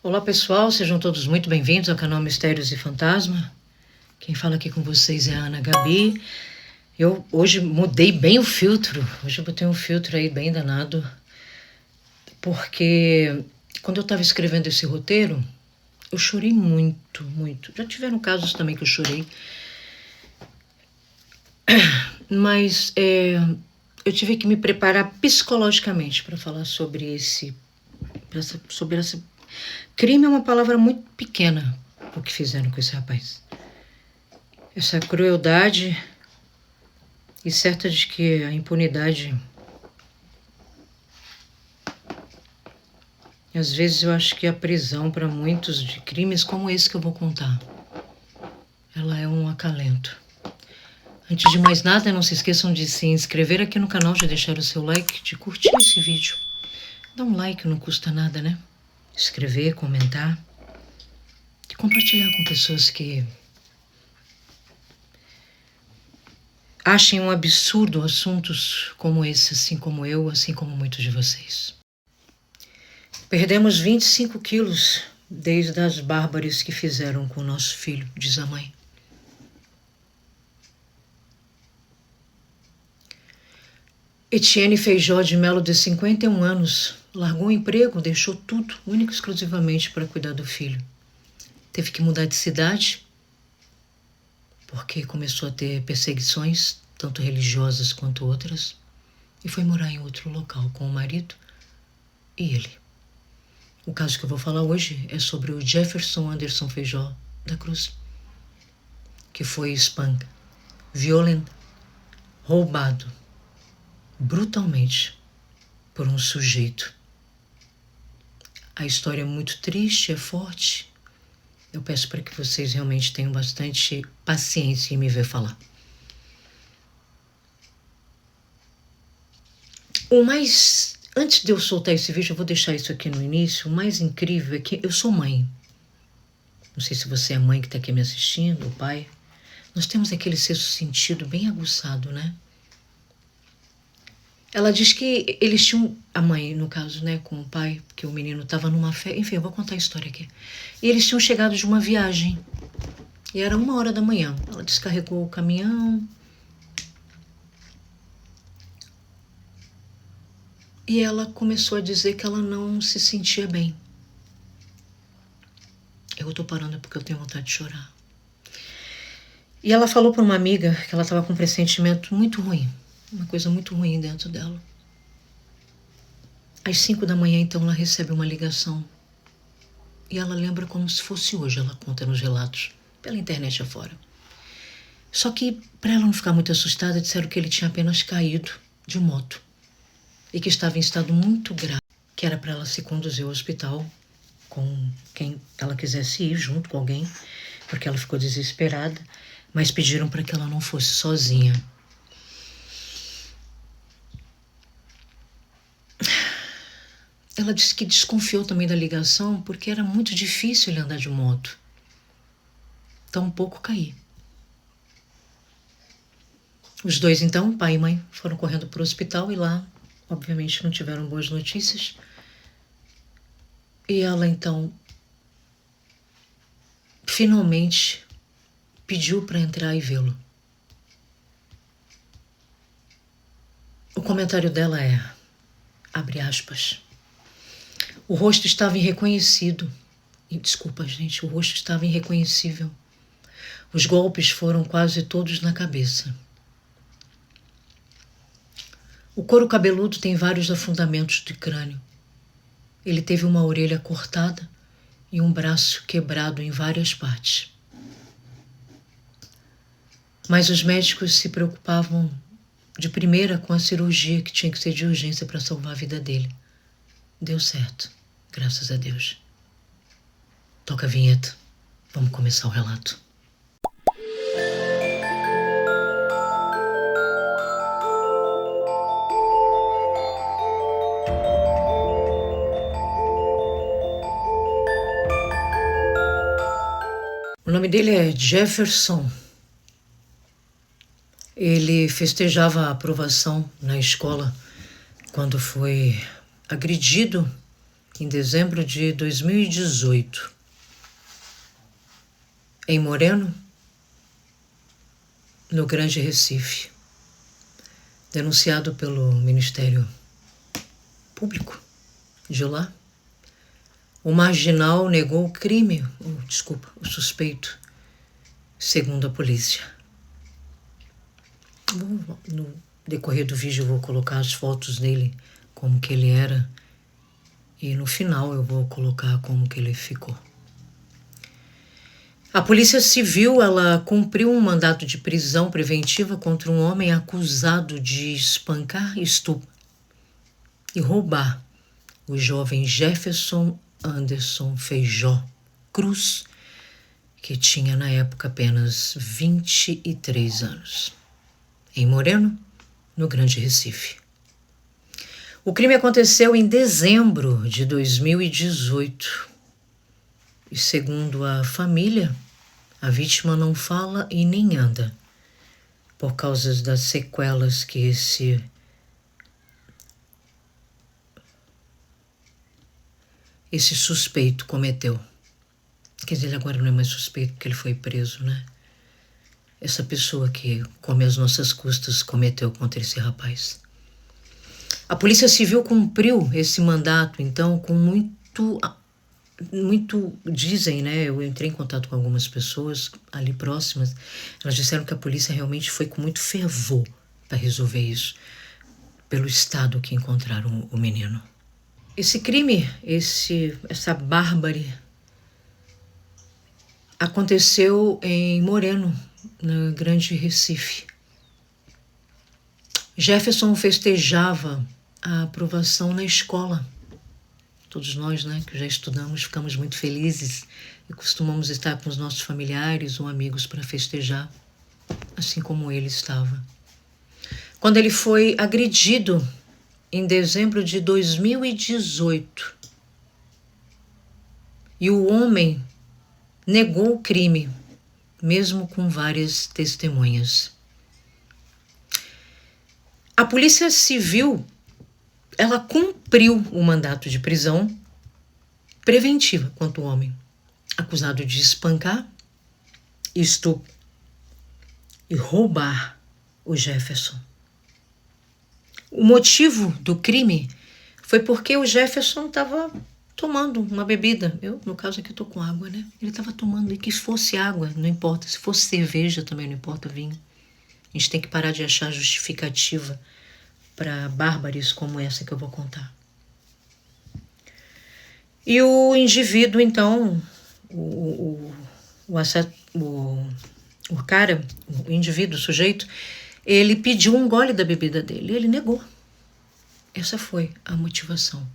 Olá pessoal, sejam todos muito bem-vindos ao canal Mistérios e Fantasma. Quem fala aqui com vocês é a Ana Gabi. Eu hoje mudei bem o filtro, hoje eu botei um filtro aí bem danado, porque quando eu estava escrevendo esse roteiro, eu chorei muito, muito. Já tiveram casos também que eu chorei, mas eu tive que me preparar psicologicamente para falar sobre esse crime. É uma palavra muito pequena o que fizeram com esse rapaz. Essa crueldade, e certa de que a impunidade, às vezes eu acho que a prisão para muitos de crimes como esse que eu vou contar, ela é um acalento. Antes de mais nada, não se esqueçam de se inscrever aqui no canal, de deixar o seu like, de curtir esse vídeo. Dá um like, não custa nada, né? Escrever, comentar, de compartilhar com pessoas que achem um absurdo assuntos como esse, assim como eu, assim como muitos de vocês. Perdemos 25 quilos desde as bárbaras que fizeram com o nosso filho, diz a mãe. Etienne Feijó de Melo, de 51 anos, largou o emprego, deixou tudo, único e exclusivamente para cuidar do filho. Teve que mudar de cidade, porque começou a ter perseguições, tanto religiosas quanto outras, e foi morar em outro local com o marido e ele. O caso que eu vou falar hoje é sobre o Jefferson Anderson Feijó da Cruz, que foi violentado, roubado brutalmente por um sujeito. A história é muito triste, é forte. Eu peço para que vocês realmente tenham bastante paciência em me ver falar. Antes de eu soltar esse vídeo, eu vou deixar isso aqui no início. O mais incrível é que eu sou mãe. Não sei se você é mãe que está aqui me assistindo, ou pai. Nós temos aquele sexto sentido bem aguçado, né? Ela diz que eles tinham, a mãe no caso, né, com o pai, porque o menino estava numa festa, enfim, eu vou contar a história aqui. E eles tinham chegado de uma viagem, e era 1h da manhã. Ela descarregou o caminhão, e ela começou a dizer que ela não se sentia bem. Eu tô parando porque eu tenho vontade de chorar. E ela falou para uma amiga que ela estava com um pressentimento muito ruim, uma coisa muito ruim dentro dela. Às 5 da manhã, então, ela recebe uma ligação. E ela lembra como se fosse hoje, ela conta nos relatos, pela internet afora. Só que, para ela não ficar muito assustada, disseram que ele tinha apenas caído de moto e que estava em estado muito grave, que era para ela se conduzir ao hospital com quem ela quisesse ir, junto com alguém, porque ela ficou desesperada, mas pediram para que ela não fosse sozinha. Ela disse que desconfiou também da ligação porque era muito difícil ele andar de moto. Tampouco cair. Os dois, então, pai e mãe, foram correndo para o hospital e lá, obviamente, não tiveram boas notícias. E ela, então, finalmente pediu para entrar e vê-lo. O comentário dela é, abre aspas, o rosto estava irreconhecido. Desculpa, gente, o rosto estava irreconhecível. Os golpes foram quase todos na cabeça. O couro cabeludo tem vários afundamentos de crânio. Ele teve uma orelha cortada e um braço quebrado em várias partes. Mas os médicos se preocupavam de primeira com a cirurgia que tinha que ser de urgência para salvar a vida dele. Deu certo, graças a Deus. Toca a vinheta. Vamos começar o relato. O nome dele é Jefferson. Ele festejava a aprovação na escola quando foi agredido em dezembro de 2018, em Moreno, no Grande Recife, denunciado pelo Ministério Público de lá. O marginal negou o crime, o suspeito, segundo a polícia. No decorrer do vídeo eu vou colocar as fotos dele, como que ele era, e no final eu vou colocar como que ele ficou. A Polícia Civil, ela cumpriu um mandato de prisão preventiva contra um homem acusado de espancar, estuprar e roubar o jovem Jefferson Anderson Feijó Cruz, que tinha na época apenas 23 anos, em Moreno, no Grande Recife. O crime aconteceu em dezembro de 2018 e, segundo a família, a vítima não fala e nem anda por causa das sequelas que esse suspeito cometeu. Quer dizer, ele agora não é mais suspeito porque ele foi preso, né? Essa pessoa que come as nossas custas cometeu contra esse rapaz. A Polícia Civil cumpriu esse mandato, então, com muito dizem, né? Eu entrei em contato com algumas pessoas ali próximas. Elas disseram que a polícia realmente foi com muito fervor para resolver isso, pelo estado que encontraram o menino. Esse crime, essa bárbare, aconteceu em Moreno, no Grande Recife. Jefferson festejava a aprovação na escola. Todos nós, né, que já estudamos, ficamos muito felizes e costumamos estar com os nossos familiares ou amigos para festejar, assim como ele estava. Quando ele foi agredido em dezembro de 2018, e o homem negou o crime, mesmo com várias testemunhas. A Polícia Civil, ela cumpriu o mandato de prisão preventiva contra o homem acusado de espancar, estuprar e roubar o Jefferson. O motivo do crime foi porque o Jefferson estava tomando uma bebida. Eu, no caso aqui, estou com água, né? Ele estava tomando, e que fosse água, não importa. Se fosse cerveja, também não importa, vinho. A gente tem que parar de achar justificativa para bárbares como essa que eu vou contar. E o indivíduo, então, o indivíduo, o sujeito, ele pediu um gole da bebida dele e ele negou. Essa foi a motivação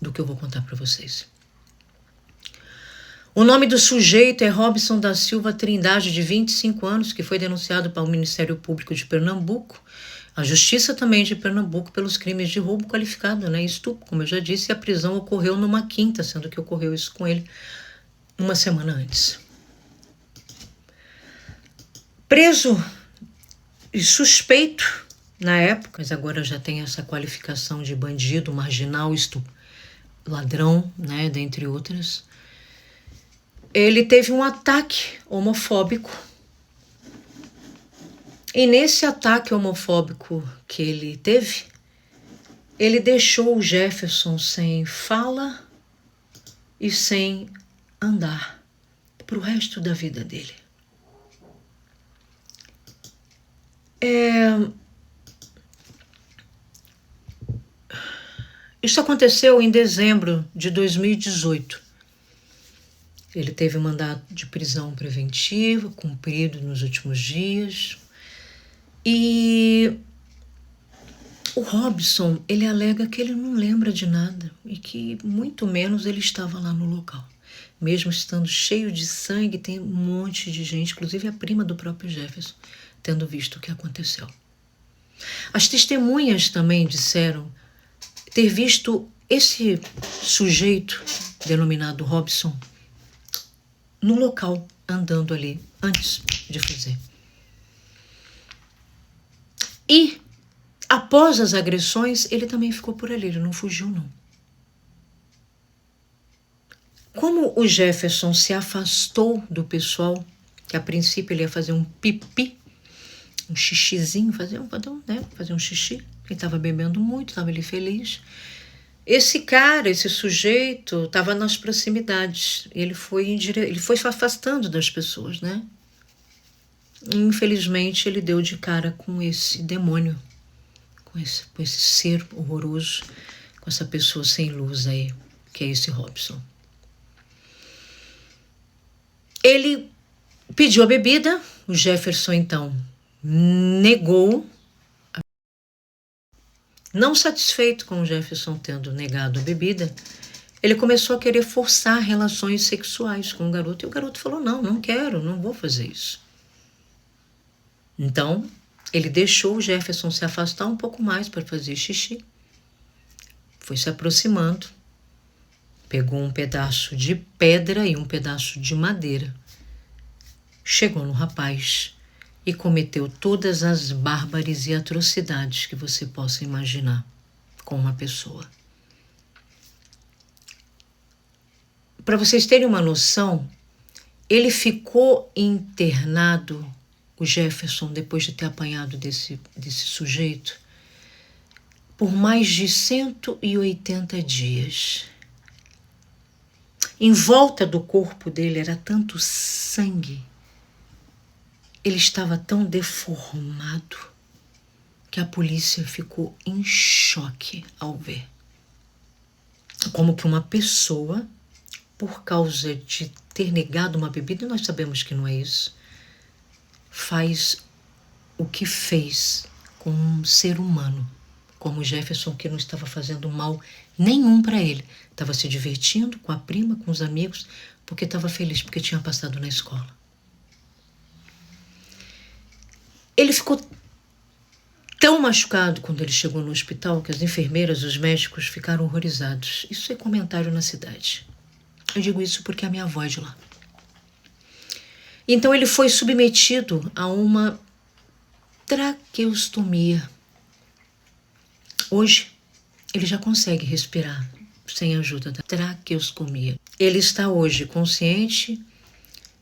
do que eu vou contar para vocês. O nome do sujeito é Robson da Silva Trindade, de 25 anos, que foi denunciado para o Ministério Público de Pernambuco, a Justiça também de Pernambuco, pelos crimes de roubo qualificado, né, estupro, como eu já disse, e a prisão ocorreu numa quinta, sendo que ocorreu isso com ele uma semana antes. Preso e suspeito na época, mas agora já tem essa qualificação de bandido, marginal, ladrão, né, dentre outras. Ele teve um ataque homofóbico. E nesse ataque homofóbico que ele teve, ele deixou o Jefferson sem fala e sem andar para o resto da vida dele. Isso aconteceu em dezembro de 2018. Ele teve um mandato de prisão preventiva, cumprido nos últimos dias. E o Robson, ele alega que ele não lembra de nada e que muito menos ele estava lá no local. Mesmo estando cheio de sangue, tem um monte de gente, inclusive a prima do próprio Jefferson, tendo visto o que aconteceu. As testemunhas também disseram ter visto esse sujeito, denominado Robson, no local, andando ali, antes de fazer. E, após as agressões, ele também ficou por ali, ele não fugiu, não. Como o Jefferson se afastou do pessoal, que a princípio ele ia fazer um pipi, um xixizinho, fazer um xixi. Ele estava bebendo muito, estava ali feliz. Esse sujeito, estava nas proximidades. Ele foi se afastando das pessoas, né? E, infelizmente, ele deu de cara com esse demônio, com esse ser horroroso, com essa pessoa sem luz aí, que é esse Robson. Ele pediu a bebida, o Jefferson, então, negou. Não satisfeito com o Jefferson tendo negado a bebida, ele começou a querer forçar relações sexuais com o garoto. E o garoto falou, não quero, não vou fazer isso. Então, ele deixou o Jefferson se afastar um pouco mais para fazer xixi. Foi se aproximando. Pegou um pedaço de pedra e um pedaço de madeira. Chegou no rapaz e cometeu todas as bárbares e atrocidades que você possa imaginar com uma pessoa. Para vocês terem uma noção, ele ficou internado, o Jefferson, depois de ter apanhado desse sujeito, por mais de 180 dias. Em volta do corpo dele era tanto sangue, ele estava tão deformado que a polícia ficou em choque ao ver. Como que uma pessoa, por causa de ter negado uma bebida, e nós sabemos que não é isso, faz o que fez com um ser humano, como Jefferson, que não estava fazendo mal nenhum para ele. Estava se divertindo com a prima, com os amigos, porque estava feliz, porque tinha passado na escola. Ele ficou tão machucado quando ele chegou no hospital que as enfermeiras, os médicos ficaram horrorizados. Isso é comentário na cidade. Eu digo isso porque a minha avó é de lá. Então ele foi submetido a uma traqueostomia. Hoje ele já consegue respirar sem a ajuda da traqueostomia. Ele está hoje consciente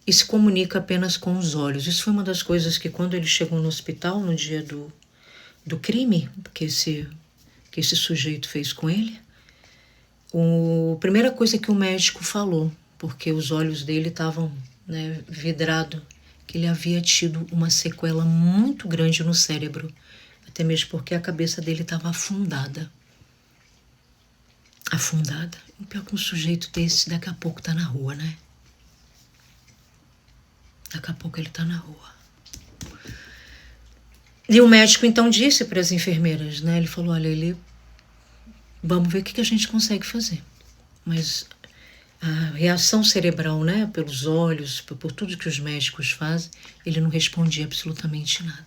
e se comunica apenas com os olhos. Isso foi uma das coisas que, quando ele chegou no hospital no dia do crime que esse sujeito fez com ele, a primeira coisa que o médico falou, porque os olhos dele estavam, né, vidrados, que ele havia tido uma sequela muito grande no cérebro, até mesmo porque a cabeça dele estava afundada. O pior que um sujeito desse daqui a pouco está na rua, né? Daqui a pouco ele está na rua. E o médico então disse para as enfermeiras, né? Ele falou, olha, vamos ver o que a gente consegue fazer. Mas a reação cerebral, né? Pelos olhos, por tudo que os médicos fazem, ele não respondia absolutamente nada.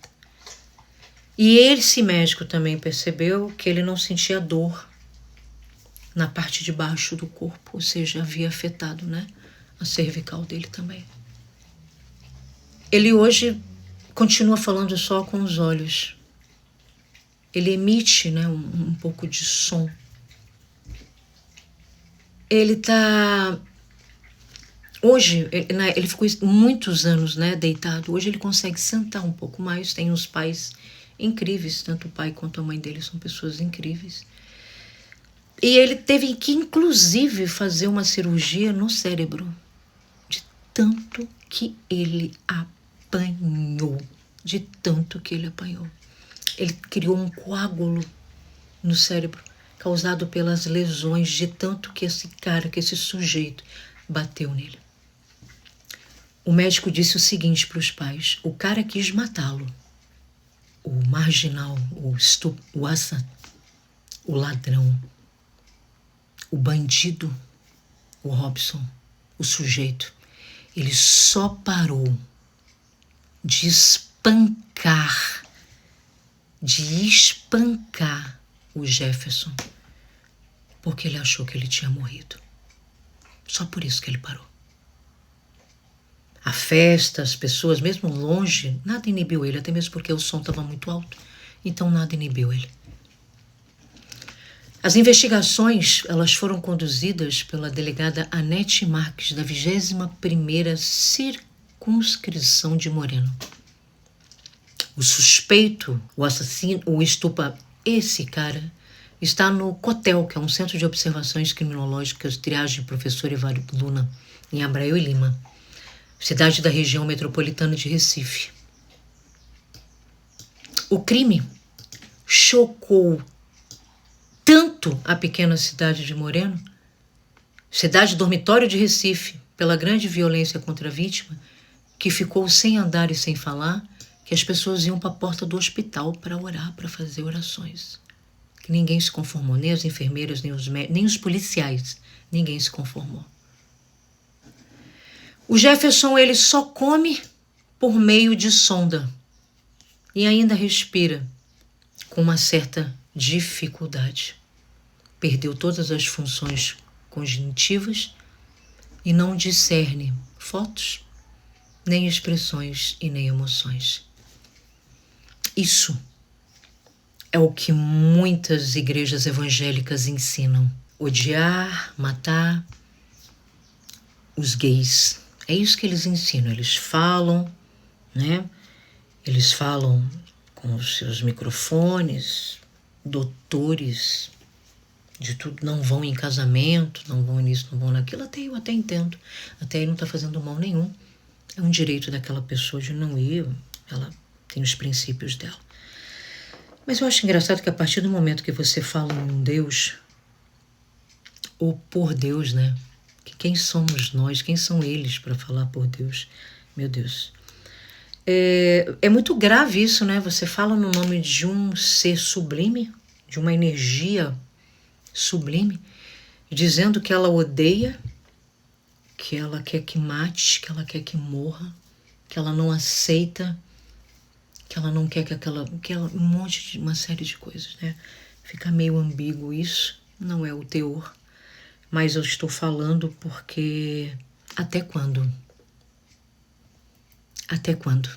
E esse médico também percebeu que ele não sentia dor na parte de baixo do corpo, ou seja, havia afetado, né, a cervical dele também. Ele hoje continua falando só com os olhos. Ele emite, né, um pouco de som. Ele está... Hoje, ele ficou muitos anos, né, deitado. Hoje ele consegue sentar um pouco mais. Tem uns pais incríveis, tanto o pai quanto a mãe dele são pessoas incríveis. E ele teve que, inclusive, fazer uma cirurgia no cérebro, de tanto que ele apanhou, Ele criou um coágulo no cérebro, causado pelas lesões de tanto que esse sujeito bateu nele. O médico disse o seguinte para os pais: o cara quis matá-lo, o marginal, o ladrão, o bandido, o Robson, o sujeito, ele só parou de espancar o Jefferson porque ele achou que ele tinha morrido. Só por isso que ele parou. A festa, as pessoas, mesmo longe, nada inibiu ele, até mesmo porque o som estava muito alto. Então nada inibiu ele. As investigações, elas foram conduzidas pela delegada Anete Marques, da 21ª Circunscrição de Moreno. O suspeito, o assassino, o estuprador, esse cara, está no COTEL, que é um Centro de Observações Criminológicas, Triagem Professor Evaristo Luna, em Abreu e Lima, cidade da região metropolitana de Recife. O crime chocou tanto a pequena cidade de Moreno, cidade dormitório de Recife, pela grande violência contra a vítima, que ficou sem andar e sem falar, que as pessoas iam para a porta do hospital para orar, para fazer orações. Que ninguém se conformou, nem as enfermeiras, nem os policiais, ninguém se conformou. O Jefferson, ele só come por meio de sonda e ainda respira com uma certa dificuldade. Perdeu todas as funções cognitivas e não discerne fotos, nem expressões e nem emoções. Isso é o que muitas igrejas evangélicas ensinam. Odiar, matar os gays. É isso que eles ensinam. Eles falam, né? Eles falam com os seus microfones, doutores de tudo, não vão em casamento, não vão nisso, não vão naquilo. Até eu até entendo. Até aí não está fazendo mal nenhum. É um direito daquela pessoa de não ir. Ela tem os princípios dela. Mas eu acho engraçado que a partir do momento que você fala em um Deus, ou por Deus, né? Que quem somos nós, quem são eles para falar por Deus? Meu Deus. É muito grave isso, né? Você fala no nome de um ser sublime, de uma energia sublime, dizendo que ela odeia, que ela quer que mate, que ela quer que morra, que ela não aceita, que ela não quer que ela uma série de coisas, né? Fica meio ambíguo isso, não é o teor, mas eu estou falando porque até quando? Até quando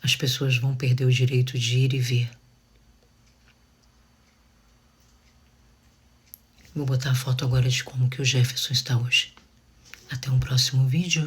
as pessoas vão perder o direito de ir e ver? Vou botar a foto agora de como que o Jefferson está hoje. Até um próximo vídeo.